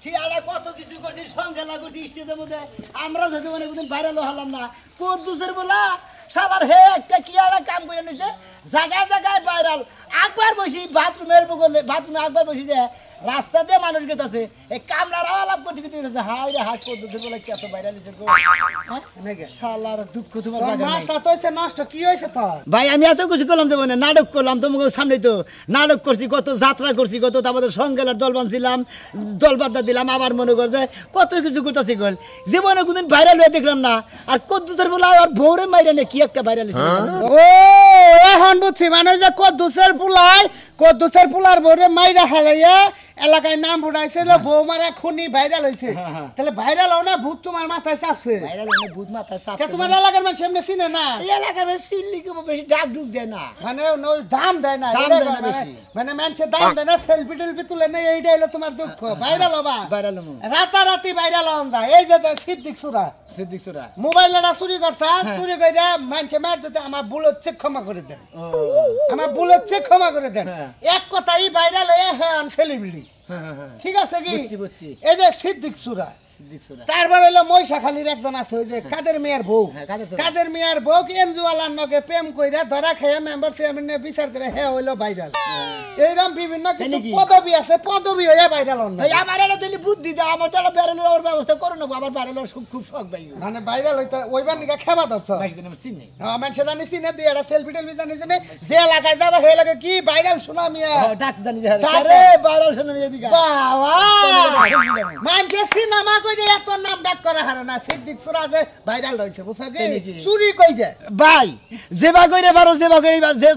শিয়ালা কত কিছু করছি সংখ্যালা করছি স্টেজের মধ্যে আমরা যদি মনে কোনদিন ভাইরাল হলাম না কদ্দুসের বলা শালার হে একটা কি একটা কাম করে নিছে জায়গায় জায়গায় ভাইরাল একবার বসি বাথরুমের বগলে বাথরুমে একবার বসি যে রাস্তা দিয়ে মানুষ গেছে এই কামলার আলাপ করতে করতে হাই রে হাই কদ্দুসের বলে কি এত ভাইরাল হয়েছে গো শালার দুঃখ তোমার মাথা তো হইছে নষ্ট কি হইছে তোর ভাই আমি এত কিছু করলাম তো মানে নাটক করলাম তোমাকে সামনে তো নাটক করছি কত যাত্রা করছি কত তারপরে সংগেলার দল বানছিলাম দল বাদ্দা দিলাম আবার মনে করছে কত কিছু করতেছি গল জীবনে কোনদিন ভাইরাল হয়ে দেখলাম না আর কদ্দুসের বলে আর ভোরে মাইরা নে কি একটা ভাইরাল হয়েছে ও এখন বুঝছি মানে যে কদ্দুসের পুলার ভোরে মাইরা হালাইয়া এলাকায় নাম ফুটাইছিল বউ মারা খুনি ভাইরাল হইছে তাহলে ভাইরাল হও না ভূত তোমার মাথায় চাপছে ভাইরাল হলে ভূত মাথায় চাপছে তোমার এলাকার মানুষ এমনি চিনে না এই এলাকার মানুষ চিনলি কি বেশি ডাক ঢুক দেয় না মানে দাম দেয় না মানে মানুষে দাম দেয় না সেলফি টেলফি তুলে না এইটা হলো তোমার দুঃখ ভাইরাল হবা ভাইরাল রাতারাতি ভাইরাল হন যায় এই যে সিদ্দিক সুরা মোবাইলটা চুরি করছে চুরি করে মানুষে মার দিতে আমার ভুল হচ্ছে ক্ষমা করে দেন আমার ভুল হচ্ছে ক্ষমা করে দেন এক কথাই ভাইরাল হয়ে হ্যাঁ সেলিব্রিটি ঠিক আছে কি এই যে সিদ্দিক সুরা তারপর হইলো মহিষাখালীর একজন আছে ওই যে কাদের মিয়ার বউ এনজুয়ালার নগে প্রেম কইরা ধরা খেয়ে মেম্বার চেয়ারম্যান বিচার করে হে হইলো ভাইরাল এইরকম বিভিন্ন কিছু পদবি আছে পদবি হইয়া ভাইরাল হন ভাই আমার এটা দিলি বুদ্ধি দাও আমার তো ভাইরাল হওয়ার ব্যবস্থা করো না আমার ভাইরাল হওয়ার খুব শখ ভাই মানে ভাইরাল হইতা ওইবার নিকা খেবা ধরছ চিনি মানুষ জানি চিনে তুই একটা সেলফি টেলফি জানি জানে যে এলাকায় যাবা হয়ে লাগে কি ভাইরাল শোনা মিয়া ডাক জানি আরে ভাইরাল শোনা মিয়া দিকা বাবা মানুষে সিনেমা কইরে এত নাম ডাক করা হারে না সিদ্দিক সুরা যে ভাইরাল হইছে বুঝছ কি চুরি কই যায় ভাই যেবা কইরে পারো যে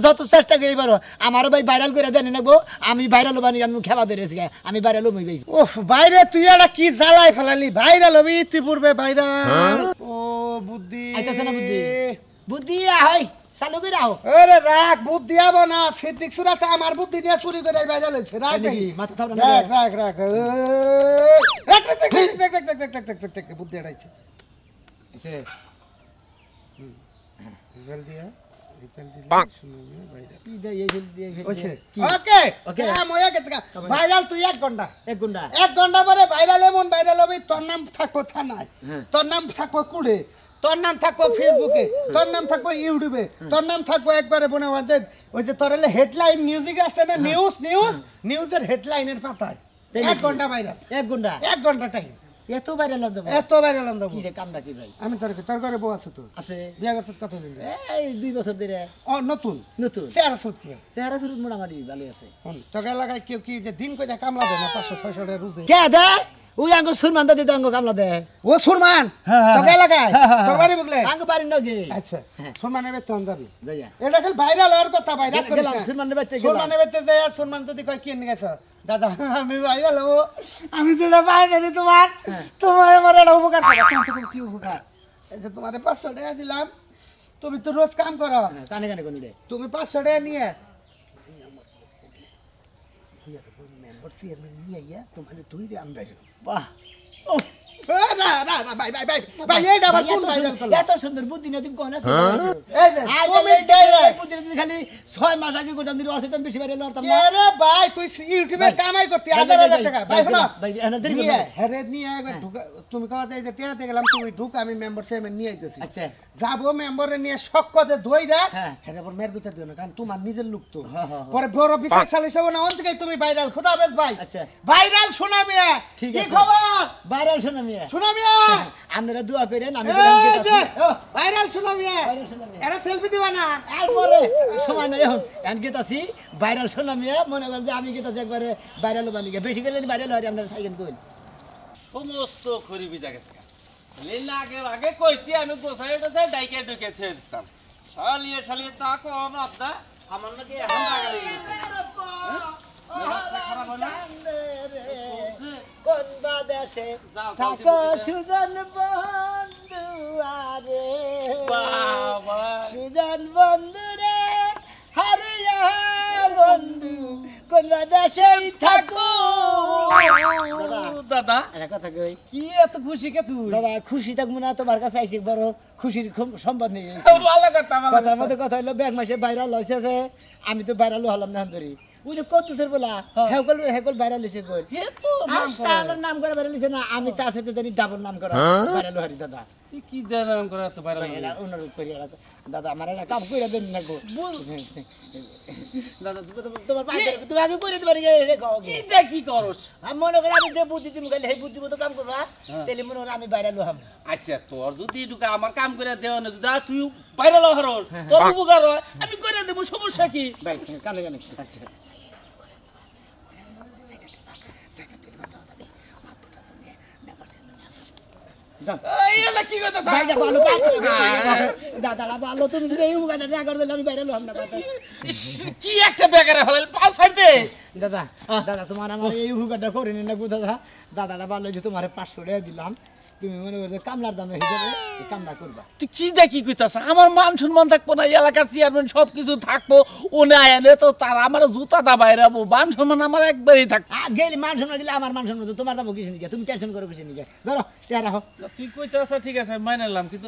যত চেষ্টা করি পারো আমার ভাই ভাইরাল করে দেন নাকবো আমি ভাইরাল হবানি আমি খেবা ধরেছি আমি ভাইরাল হই ভাই ওফ বাইরে তুই এটা কি জ্বালাই ফেলালি ভাইরাল হবি ইতিপূর্বে ভাইরাল ও বুদ্ধি আইতাছে না বুদ্ধি আহই চালু করে আও আরে রাখ বুদ্ধি আবো না সিদ্দিক সুরাতে আমার বুদ্ধি নিয়ে চুরি করে ভাইরাল হইছে রাখ দেখি মাথা থাপ না রাখ বুদ্ধি আইছে এসে ফেল দিয়া ভাইরাল তুই 1 ঘন্টা পরে ভাইরাল এমন ভাইরাল হবে তোর নাম থাকবো থানায় তোর নাম থাকবো কুড়ে তোর নাম থাকবো ফেসবুকে তোর নাম থাকবো ইউটিউবে তোর নাম থাকবো একবারে বনে ওই যে তোর হেডলাইন মিউজিক আছে না নিউজের হেডলাইনের পাতায় 1 ঘন্টা ভাইরাল 1 ঘন্টা টাইম এত ভাইরাল হতে কি রে কামটা কি ভাই আমি তোর ঘরে বউ আছে তো আছে বিয়া করছিস কতদিন এই 2 বছর ধরে নতুন চেহারা সুরত মোটামুটি ভালো আছে তোর এলাকায় কেউ কি যে দিন কইটা কামলা দেয় না 500-600 টাকা রোজে কে দে ওই আঙ্গ সুরমান দাদি আঙ্গ কামলা দে ও সুরমান তোর এলাকায় তোর বাড়ি বুকলে আঙ্গ বাড়ি নগে আচ্ছা সুরমানের বেতন যাবি যাইয়া এটা খালি ভাইরাল হওয়ার কথা ভাইরাল করিস না সুরমানের বেতে সুরমানের বেতে যায় সুরমান যদি কয় কি নিয়ে গেছ দাদা আমি ভাইরাল হবো আমি যেটা ভাইরাল তোমার আমার একটা উপকার করো তুমি কি উপকার এই যে তোমারে 500 টাকা দিলাম তুমি তো রোজ কাম করো কানে কানে কোন রে তুমি 500 টাকা নিয়ে মেম্বার চেয়ারম্যান নিয়ে আইয়া তোমার তুই রে আমদার বাহ না ভাই এইটা আবার কোন ভাইরাল করলো এত সুন্দর বুদ্ধি না তুমি কোন আছে এই যে কমেন্ট দেয় বুদ্ধি খালি 6 মাস আগে করতাম দিন অর্থে বেশি ভাইরাল হতাম না আরে ভাই তুই ইউটিউবে কামাই করতি 1000 টাকা ভাই শোনো ভাই এনা দেরি নিয়ে হেরে নিয়ে একবার ঢুকা তুমি কথা এই যে টিয়াতে গেলাম তুমি ঢুক আমি মেম্বার চেয়ারম্যান নিয়ে আইতেছি আচ্ছা যাবো মেম্বারে নিয়ে শক্কতে দইরা হেরে পর মের ভিতর দিও না কারণ তোমার নিজের লোক তো পরে বড় বিচার চালিয়ে যাব না অন্তকে তুমি ভাইরাল খোদা হাফেজ ভাই আচ্ছা ভাইরাল শোনা মিয়া ঠিক কি আছে খবর ভাইরাল শোনা মিয়া আপনারা দোয়া করেন আমি ভাইরাল শোনা মিয়া এটা সেলফি দিবা না এরপরে সময় নাই এখন গেতাছি ভাইরাল শোনা মিয়া মনে করেন যে আমি গেতাছি একবারে ভাইরাল বানি বেশি করে ভাইরাল হয় আপনারা থাকেন কইল সমস্ত খরিবি জায়গা থেকে লীলা আগে কইতে আমি গোসাইটা যাই ডাইকে ঢুকে ছেড়ে দিতাম শালিয়ে তা কম আপনা আমার নাকি এখন লাগা লেগে কোন বাদেশে থাকো সুজন বন্ধু আরে বাবা সুজন বন্ধু রে হারিয়া বন্ধু কোন বাদেশে থাকো দাদা একটা কথা কই কি এত খুশি কে তুই দাদা খুশি থাকবো না তোমার কাছে আইছি বড় খুশির সম্বাদ নিয়ে ভালো কথা কথার মধ্যে কথা হলো ব্যাগ মাসে ভাইরাল হয়েছে আমি তো ভাইরাল হলাম না ধরি ওই যে কত দুসের বলা হেকল ভাইরাল হইছে কই হে তো নাম করে শালার নাম করে ভাইরাল হইছে না আমি তার সাথে জানি ডাবল নাম করা ভাইরাল হরি দাদা তুই কি নাম করে এত ভাইরাল এটা অনুরোধ করি দাদা আমার একটা কাম কইরা দেন না গো দাদা তোমার পায়ে তুমি আগে কইরে দিবারি রে গাও কি দেখি করস আমি মনে করি আমি যে বুদ্ধি তুমি গেলে সেই বুদ্ধি মতো কাম করবা তাহলে মনে করি আমি ভাইরাল হলাম আচ্ছা তোর যদি ঢুকে আমার কাম করে দেওয়া না যদি তুই ভাইরাল হরস তোর উপকার হয় আমি করে দেবো সমস্যা কি ভাই কানে কানে আচ্ছা এলা কি কথা থাক ভাইটা ভালো দাদারা ভালো তুমি যদি এই মুখাটা না করে দিলে আমি ভাইরাল হলাম না কি একটা বেকারে হল পাঁচ ছাড় দে দাদা দাদা তোমার আমার এই হুকাটা করে নিন না গো দাদা দাদাটা ভালো যে তোমার 500 টাকা দিলাম তুমি মনে করো কামলার দামের হিসাবে কামলা করবা তুই কি দেখি কইতাছ আমার মান সম্মান থাকবো না এলাকার চেয়ারম্যান সব কিছু থাকবো ও না এনে তো তার আমার জুতাটা বাইরাবো মান সম্মান আমার একবারই থাকবো গেলি মান সম্মান দিলে আমার মান সম্মান তোমার দাম কিছু নিকে তুমি টেনশন করো কিছু নিকে ধরো চেয়ার রাখো তুই কইতাছ ঠিক আছে মাইনে নিলাম কিন্তু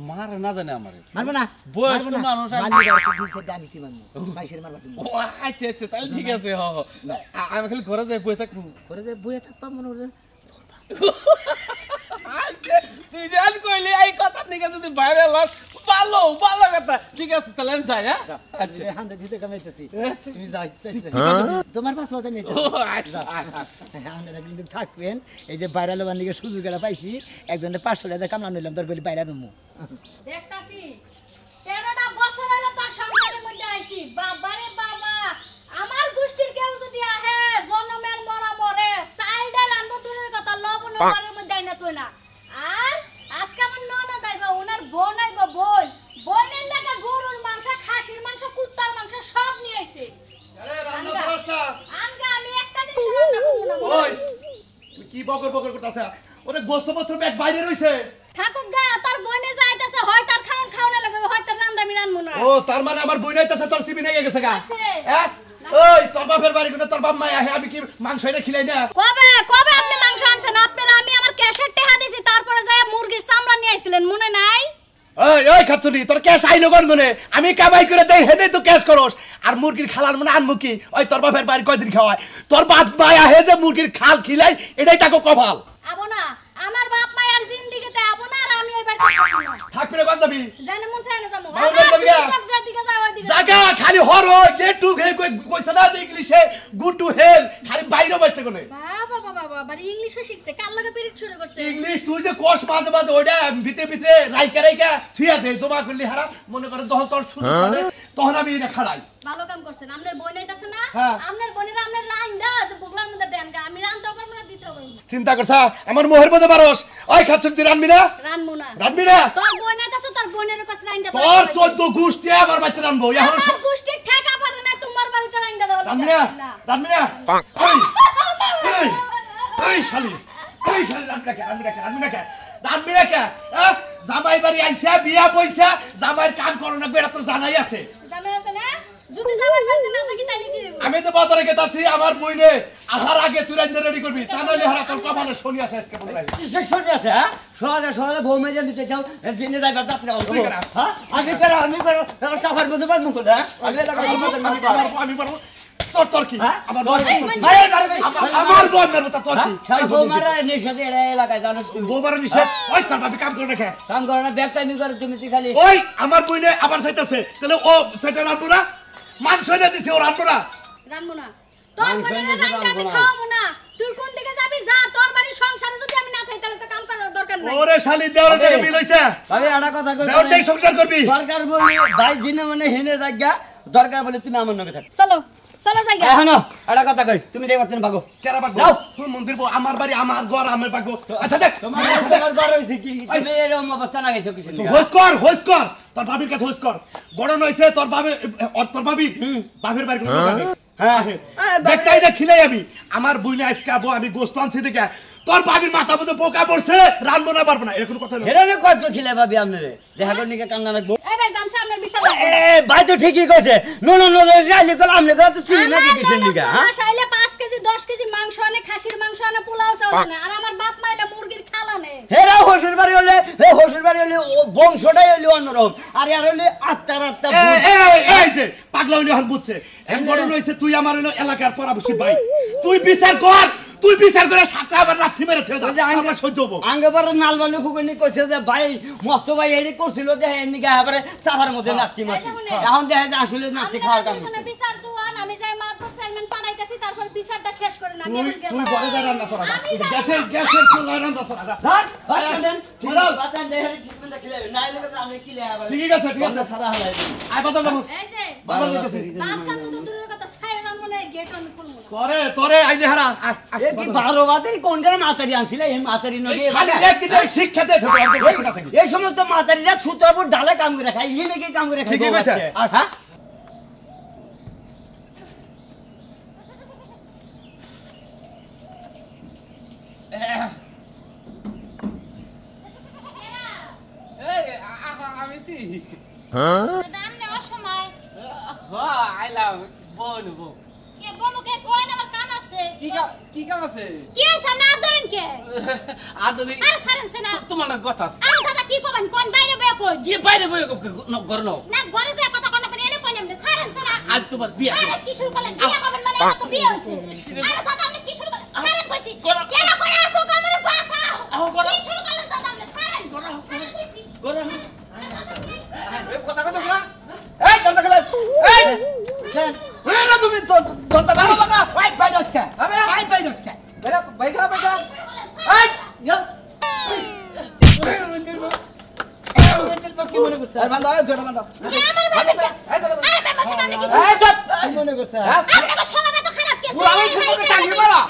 মার না জানে আমারে মারবো না বয়স্ক মানুষ মালিক তুই সেটা আমি কি মানবো বাইশের মারবা তুমি ও আচ্ছা আচ্ছা তাহলে ঠিক আছে হ আমি খালি ঘরে যাই বই থাকবো করে যে বইয়ে থাকবা মনে করে আচ্ছা তুই জান কইলি এই কথা নিকে যদি বাইরে লস ভালো ভালো কথা ঠিক আছে তাহলে যাই হ্যাঁ আচ্ছা হাতে দিতে কামাইতেছি তুমি যাও তোমার পাঁচ বাজে নিতে ও আচ্ছা আপনারা কিন্তু থাকবেন এই যে বাইরালো বান্দিকে সুযোগ এটা পাইছি একজনের 500 টাকা কামলা নিলাম তোর বলি বাইরা নমু দেখতাছি 13টা বছর হলো তোর সংসারের মধ্যে আইছি বাবা রে বাবা আমার গোষ্ঠীর কেউ যদি আহে জন্মের মরা মরে চাল ডাল আনবো দূরের কথা লবণ ঘরের মধ্যে আইনা তুই না আর আজকে আমার ননদ আইবা ওনার বোন আইবা বোনের লাগা গরুর মাংস খাসির মাংস কুত্তার মাংস সব নিয়ে আইছে আরে রান্না সরসটা আনগা আমি একটা দিন রান্না করব না ওই তুমি কি বকর বকর করতাছ ওরে গোস্ত বস্ত্র ব্যাগ বাইরে রইছে ঠাকুর গা তোর বোনে যাইতাছে হয় তার খাওয়ানো লাগবে হয় তার রান্না আমি রান্না না ও তার মানে আমার বই নাইতাছে তোর সিবি নিয়ে গেছে গা আছে। হ্যাঁ ওই তোর বাপের বাড়ি কোন তোর বাপ মা আহে আমি কি মাংস এনে খিলাই না কবে কবে আপনি মাংস আনছেন আপনারা আমি আমার ক্যাশের টাকা দিছি তারপরে যায় মুরগির চামড়া নিয়ে আইছিলেন মনে নাই ওই ওই খাচ্ছুনি তোর ক্যাশ আইলো গনগনে আমি কামাই করে দেই হেনে তো ক্যাশ করস আর মুরগির খালার মানে আনমু কি ওই তোর বাপের বাড়ি কয়দিন খাওয়ায় তোর বাপ মা আহে যে মুরগির খাল খিলাই এটাই তাকে কপাল আবো না আমার বাপ মায়ের জিন্দেগিতে আবো না আর আমি এবার থাকবো না থাকবি না কোন যাবি জানে মন চায় না যাবো বাবা যাবি গা? দিকে যাও ওইদিকে জায়গা খালি হর গেট টু হে কইছ না যে ইংলিশে গুড টু হেল খালি বাইরে বাইতে কোনে বাবা বাবা বাবা ইংলিশও শিখছে কার লগে পিরিত শুরু করছে ইংলিশ তুই যে কোর্স মাঝে মাঝে ওইটা ভিতরে ভিতরে রাইকা রাইকা থুইয়া দে জমা করলি হারা মনে করে দহল তোর সুযোগ পাবে তখন আমি এটা খাড়াই ভালো কাম করছেন আপনার বোন আইতাছে না হ্যাঁ। আপনার বোনেরা আপনার লাইন দাও যে বগলার মধ্যে দেন গা আমি রানতেও পারবো না দিতেও পারবো না চিন্তা করছা আমার মোহের মধ্যে পারস ওই খাচ্ছুন তুই রানবি না রানবো না রানবি না তোর বোন আইতাছে তোর বোনের কাছে রাইন দাও তোর 14 গোষ্ঠী আমার বাড়িতে রানবো এখন আমার গোষ্ঠী ঠেকা পারে না তোমার বাড়িতে রাইন দাও রানবি না রানবি না এই এই শালি রানবি না কে জামাই বাড়ি আইসা বিয়া পয়সা জামাইয়ের কাম করো না এটা তো জানাই আছে জানা আছে না যদি জামার বাড়িতে না থাকি তাহলে কি হবে আমি তো বাজারে গেতাছি আমার বইনে আহার আগে তুই রান্না রেডি করবি তা নাহলে হারা তোর কপালে শনি আছে আজকে বলে কিসের শনি আছে হ্যাঁ সহজে সহজে বউ মেজে নিতে চাও জেনে যাইবার যাত্রা তুই করা। হ্যাঁ আমি করো চাপার মধ্যে বাদ মুখ হ্যাঁ আমি এলাকার মধ্যে মাছ আমি পারবো তোর কি হ্যাঁ? আমার বউ আমার বউ মেরবো তোর কি সারা বউ মারা নিষেধ এলাকায় জানোস তুই বউ মারা নিষেধ ওই তোর ভাবি কাম করে রেখে কাম করো না ব্যাগ টাইমি করে তুমি খালি ওই আমার বইনে আবার চাইতেছে তাহলে ও সেটা রাখবো না মাংস এনে দিছে ও রাখবো না রানবো না তোর মাংস বোনের এনেছে রাইন আমি রানবো না। খাওয়াবো না তুই কোন দিকে যাবি যা তোর বাড়ির সংসারে যদি আমি না থাকি তাহলে তো কাম করার দরকার নাই ওরে শালি দেওয়ার থেকে মিল হইছে ভাবি একটা কথা কই দেওয়ার থেকে সংসার করবি দরকার বলি ভাই জিনে মানে হেনে জায়গা দরকার বলে তুমি আমার নকে থাক চলো চলো যাই গা এখন একটা কথা কই তুমি দেখবাতেন ভাগো কেরা বাগবো যাও। মন্দির বউ আমার বাড়ি আমার ঘর আমার বাগবো আচ্ছা দেখ তোমার ঘর হইছে কি তুমি এরকম অবস্থা না গেছো কিছু হোস কর তোর ভাবির কাছে হোস কর গড়ন হইছে তোর বাবে তোর ভাবি বাপের বাড়ি কোনো দোকানে হ্যাঁ দেখতাই না খিলাই আমি আমার বইনে আজকে আবো আমি গোস্ত আনছি দেখে তোর ভাবির মাথা মধ্যে পোকা পড়ছে রানবো না পারবো না এরকম কথা না হেরানে কত খিলে ভাবি আপনারে দেখা কর নিকে কান্না লাগবো এই ভাই জানছে আপনার বিছানা ভাই তো ঠিকই কইছে no no no really call আমলে কল তো চিনি না কি কিসের নিকা হ্যাঁ চাইলে 5 কেজি 10 কেজি মাংস আনে খাসির মাংস আনে পোলাও চাউল আনে আর আমার বাপ মাইলে মুরগির খাল আনে হেরা হোসের বাড়ি হলে ও বংশটাই হলে অন্যরকম আর আর হলে আত্মার আত্মা এই যে পাগলা হইলে হল বুঝছে এম বড় হইছে তুই আমার হইলো এলাকার পরামর্শী ভাই তুই বিচার কর তুই বিচার করে সাতটা আবার রাত্রি মেরে থে যা আমরা সহ্য হবো আঙ্গে বড় নালবানি ফুকনি কইছে যে ভাই মস্ত ভাই এই করছিল যে এনি গা এবারে সাফার মধ্যে নাচি মাছি এখন দেখা যায় আসলে নাচি খাওয়ার কাম এখানে বিচার দুয়ান আমি যাই মাতবর চেয়ারম্যান পাঠাইতেছি তারপর বিচারটা শেষ করে না তুই তুই বড় যা রান্না করা গ্যাসের চুলা রান্না করা যা ধর বাতান বাতান দেহে ট্রিটমেন্ট দেখিলে নাই লাগে আমি কি লে আবার ঠিক আছে সারা হলাই আয় বাজার যাবো এই যে বাজার যাইতেছি বাচ্চা মতো দূরের কথা ছাইরা না মনে গেট আমি খুলবো তোরে তোরে আই দেহারা এ কি 12 বাতেরি কোন করে মাতারি আনছিলে এই মাতারি নগে খালি একদিন শিক্ষা দে তো কথা থাকি এই সমস্ত মাতারিরা সুতাপুর ডালে কাম করে খায় ইয়ে নাকি কাম করে খায় ঠিকই কইছে হ্যাঁ আমি তি দাম নে অসময় আইলাম বলবো কে বমু কে কোন আমার কাম আছে কি কাম আছে কি হইছে না আদরেন কে আদরি আরে সারেন না তোমার কথা আছে আরে দাদা কি কবেন কোন বাইরে বয়ে কই কি বাইরে বই ঘর নাও না ঘরে যায় কথা কোন কোন এনে কোন এমনে সারেন না আজ তোমার বিয়া আরে কি শুরু করলেন বিয়া করবেন মানে এটা তো বিয়ে হইছে আরে দাদা আপনি কি শুরু করলেন সারেন কইছি কেলা করে আসো কামরে বাসাও কি শুরু করলেন দাদা আপনি সারেন সারেন কইছি এই কথা কথা শোনা এই দরজা খোলা এই ওরে না তুমি তো দরজা ভালো লাগা ভাই ভাই দস্তা ভাই ভাই দস্তা বেরা বাইকরা বাইকরা এই ইয়া কি মনে করছ এই বান্দা এই জোড়া বান্দা কে আমার বাবা এই জোড়া আরে বাবা সে কামনে কি শুরু এই চুপ কি মনে করছ আপনাকে শোনাবে তো খারাপ কে পুরানো সম্পর্কে টাঙ্গি মারো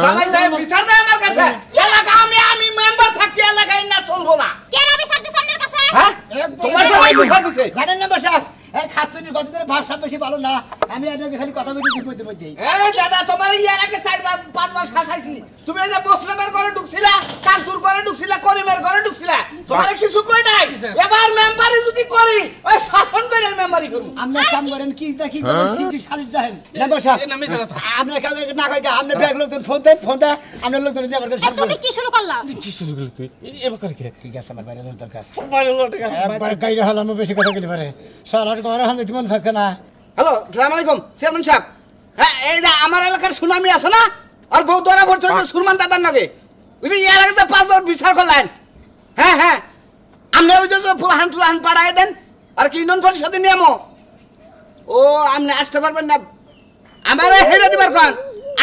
সবাই দেয় বিচার দেয় আমার কাছে এলাকা আমি মেম্বার থাকি এলাকায় না চলবো না কে রাবি স্যার দিছে আপনার কাছে হ্যাঁ তোমার সবাই বিচার দিছে জানেন না সাহেব এই খাতুনির কতদিনের ভাষা বেশি ভালো না আমি আপনাকে খালি কথা বলি দিব মধ্যে এই দাদা তোমার ইয়ার আগে 4-5 বার শাসাইছি তুমি এই যে মুসলিমের ঘরে ঢুকছিলা কাজদুর ঘরে ঢুকছিলা করিমের ঘরে ঢুকছিলা তোমার কিছু কই নাই এবার মেম্বারি যদি করি ওই শাসন করে মেম্বারি করব আপনি কাম করেন কি দেখি করেন সিঙ্গি শালির দেখেন না সাহেব আপনি কাজ না কই আপনি ব্যাগ লোকজন ফোন দেন আপনার লোকজন যাবার করে শাসন তুমি কি শুরু করলা কি শুরু করলি তুই এবার করে কে ঠিক আছে আমার বাইরে দরকার বাইরে লোটে একবার গাইরে হলাম বেশি কথা বলি পারে সারা ঘরে হাতে দিমন থাকে না হ্যালো আসসালামু আলাইকুম চেয়ারম্যান সাহেব হ্যাঁ এই যে আমার এলাকার সুনামি আছে না আর বউ ধরা পড়ছে যে সুরমান দাদার নাকি ওই যে ইয়ার আগে 5 বার বিচার করলেন হ্যাঁ হ্যাঁ আপনি ওই যে ফুলাহান পাড়ায় দেন আর কি ইউনিয়ন পরিষদে নিয়মও ও আপনি আসতে পারবেন না আমারে হেরে দিবার কোন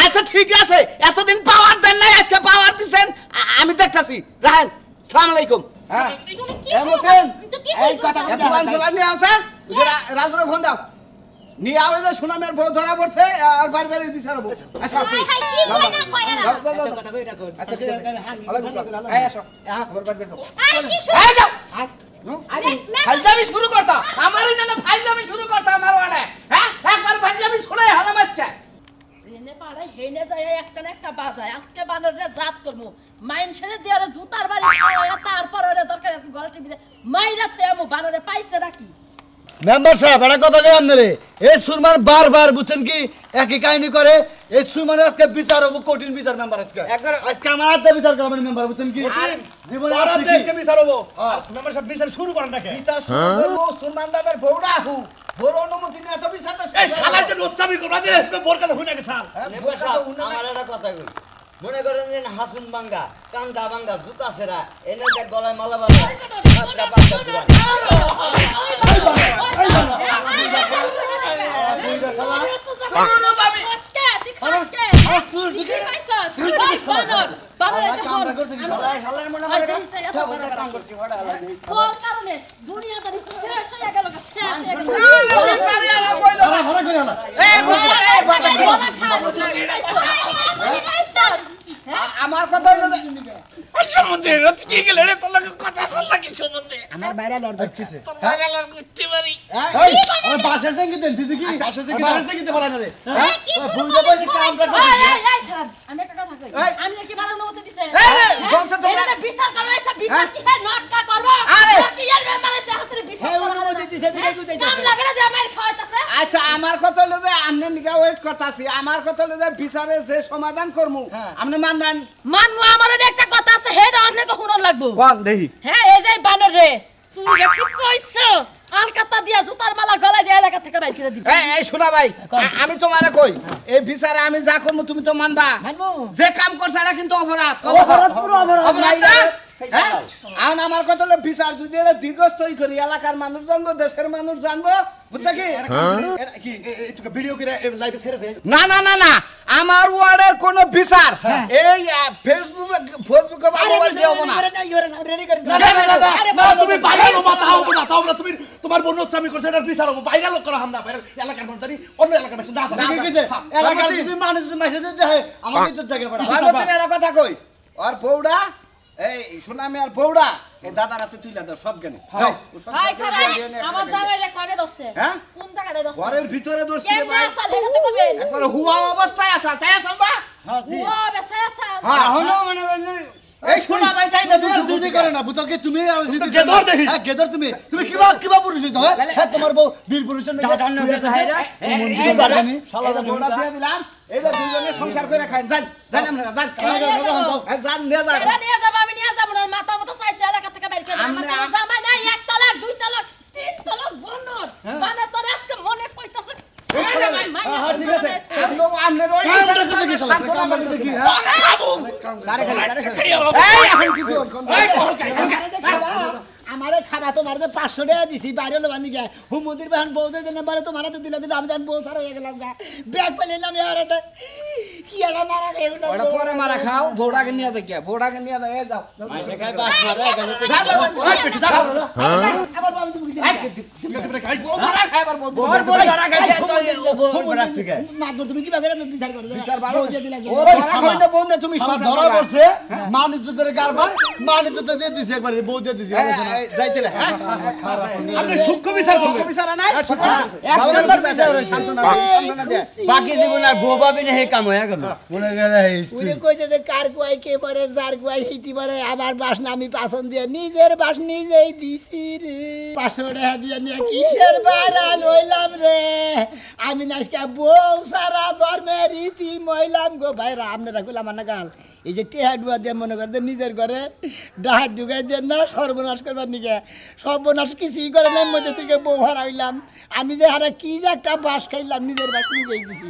আচ্ছা ঠিক আছে এতদিন পাওয়ার দেন নাই আজকে পাওয়ার দিবেন আমি দেখতাছি রাহেন আসসালামু আলাইকুম হ্যাঁ তুমি কি এ শুরু মতেন তো কি এই শুরু কথা এত আনসার নিয়ে আছে রাজুরে ফোন দাও নিয়ে আও যে সুনামের বউ ধরা পড়ছে আর বারবার বিচার হবো আচ্ছা হাই হাই কি কই না কই এরা কথা কই রাখো আচ্ছা ঠিক আছে এই আসো খবর বাদ দাও আরে কি শুরু এই যাও ফাইজলামি শুরু করতা আমারই না ফাইজলামি শুরু করতা আমার ওয়ানে হ্যাঁ একবার ফাইজলামি শুনে হলো বাচ্চা জেনে পাড়ায় হেনে যায় একটা না একটা বাজায় আজকে বানরে জাত করমু মাইন সেরে দেয়ারে জুতার বাড়ি খাওয়া তারপর ওরে দরকার আছে গলা টিপি মাইরা থয়ামু বানরে পাইছে নাকি মেম্বার সাহেব এটা কথা কই আমনে রে এই সুরমান বারবার বুঝছেন কি একই কাহিনী করে এই সুরমানের আজকে বিচার হবো কঠিন বিচার মেম্বার আজকে একবার আজকে আমার হাতে বিচার করবেন মেম্বার বুঝছেন কি জীবনে ওরা আর দেশকে বিচার হবো মেম্বার সাহেব বিচার শুরু করেন নাকি বিচার শুরু করবো সুলমান দাদার বউরা হু বড় অনুমতি নিয়ে এত বিচারটা এই শালা যে লোচ্চামি করবা যে বোর কথা হই নাকি ছাল মেম্বার সাহেব আমার একটা কথা কই মনে করেন যে হাসুন ভাঙ্গা কাঙ্গা ভাঙ্গা জুতা সেরা এনে দেখ গলায় মালা বাঁধা মাত্রা পাঁচটা পুরান শালার মনে হয় কাম করছি বড় লাগে তোর কারণে দুনিয়াদারি শেষ হয়ে গেল শেষ হয়ে গেল ভালো করে হলো আমার কথা হলো সম্বন্ধে কি গেলে রে তোর লাগে কথা শুন নাকি সম্বন্ধে আমার বাইরে লড় দেখছে তোর বাইরে লাল গুটি মারি এই আমার বাসার সঙ্গে দেন দিদি কি বাসার সঙ্গে দিতে পারে না রে কি শুরু ভুলতে কইছি কামটা এই খারাপ আমি একটা কথা কই আমি কি ভালো অনুমতি দিছে বলছ তোমরা এটা বিচার করো এসব বিচার কি হয় নটকা করবো আরে! কি আর মেম্বারের হাতে বিচার এই অনুমতি দিছে দিকে কাম বুঝাইতেছে লাগে না যে আমার খাওয়াইতাছে আচ্ছা আমার কথা হলো যে আমনে নিকা ওয়েট করতাছি আমার কথা হলো যে বিচারে যে সমাধান করমু আপনি মানবেন মানমু আমার একটা কথা আছে হেডা আপনাকে শুনন লাগবো কোন দেহি হ্যাঁ এই যে বানর রে তুই কি চাইছো আলকাতা দিয়া জুতার মালা গলায় দিয়ে এলাকা থেকে বাইর করে দিবি এই শোনা ভাই আমি তোমারে কই এই বিচারে আমি যা করব তুমি তো মানবা মানবো। যে কাম করছ এটা কিন্তু অপরাধ অপরাধ পুরো অপরাধ না? হ্যাঁ? আর আমার কথা হলো বিচার যদি এটা দীর্ঘস্থায়ী করি এলাকার মানুষ জানবো দেশের মানুষ জানবো বুঝছো কি এটা কি একটু ভিডিও করে লাইভে ছেড়ে দে না না না না আমার ওয়ার্ডের কোন বিচার এই ফেসবুকে আরে দেব না রেডি করে না তুমি বাইরে লো তাও না তুমি তোমার বোন চামি করছে এটা বিচার হবো বাইরে লোক করা হামনা বাইরে এলাকার মানুষ জানি অন্য এলাকার মানুষ না এলাকার যদি মানুষ যদি মেসেজ দিতে হয় আমাকে তো জায়গা পড়া ভারতের একটা কথা কই আর পৌড়া এই সোনামি আর পৌড়া এই দাদারা তো তুইলা দাও সব জ্ঞানে ভাই খারাই আমার জামাইরে কানে দছে হ্যাঁ? কোন জায়গায় দছে ঘরের ভিতরে দোষ ছিল কেমনে ভাই আসাল এটা তো কবেন একবার হুয়া অবস্থায় আসাল তাই আসাল না ও ব্যস্ত আসাল হ্যাঁ হলো মনে এই শোনা ভাই চাই না তুমি করে না বুঝো কি তুমি আর গেদর দেখি। হ্যাঁ গেদর তুমি কিবা পুরুষ হইছো হ্যাঁ তোমার বউ বীর পুরুষের নাকি জানো গেছে হায়রা এই দাদানি শালা বড়া দিয়ে দিলাম এই যে দুইজনে সংসার করে খান যান যান আমরা যান যান নিয়ে যান এরা নিয়ে যাব আমি নিয়ে যাব না মাথা মতো চাইছে এলাকা থেকে বাইর করে আমার আমরা- কোনো জামাই নাই এক তালাক দুই তালাক তিন তালাক বন্নর মানে তোর আজকে মনে কইতাছে হ্যাঁ ঠিক আছে আমনো আমনের ওই কামটা করতে গেছো কামটা করতে কি হ্যাঁ এই এখন কিছু আমারে খাবা তোমার যে 500 টাকা দিছি বাইরে হলো বানি গে হুমুদির বাহন বউদের জন্য বারে তোমার তো দিলা আমি জান বউ সারা হয়ে গেলাম গা ব্যাগ পেলাম ইয়ারে কি আর মারা গেল ওটা পরে মারা খাও বৌড়াকে নিয়ে যাই কে বৌড়াকে নিয়ে যাই যাও দেখাই বাস মারা গেল আবার বাবা তুমি বৌড়া খাইবার ওর বউ ধরা খাইছে তো বউ রাখ থেকে মাদুর তুমি কি বাজারে বিচার করে বিচার ভালো বউ দিয়ে দিলা ও ধরা খাইলে বউ না তুমি আমার সংসার ধরা করবা। পড়ছে মানুষ ধরে কারবার মানুষ তো দিয়ে দিছে একবার বউ দিয়ে দিছে এই, যাইতেলে হ্যাঁ আপনি সূক্ষ্ম বিচার করবেন বিচারা নাই ভালো করে বিচার হইছে। সান্তনা দিয়ে বাকি জীবন আর বউ পাবি না হে কাম হয়ে গেল মনে করে উনি কইছে যে কার কুয়াই কে পারে যার কুয়াই হিতি পারে আমার বাসনা আমি পাছন দিয়ে নিজের বাস নিজেই দিছি রে 500 টাকা দিয়ে নিয়ে কিসের বাইরাল হইলাম রে আমি নাইসকা বউ সারা জন্মের রীতি মইলাম গো ভাইরা আপনারা কইলাম না গাল এই যে টেহা ডুয়া দিয়ে মনে করে যে নিজের ঘরে ডাহাত ঢুকাই দেন না সর্বনাশ করবার নিকে সর্বনাশ কিছুই করে নাই মধ্যে থেকে বউ হারাইলাম আমি যে হারা কি যে একটা বাস খাইলাম নিজের বাস নিজেই দিছি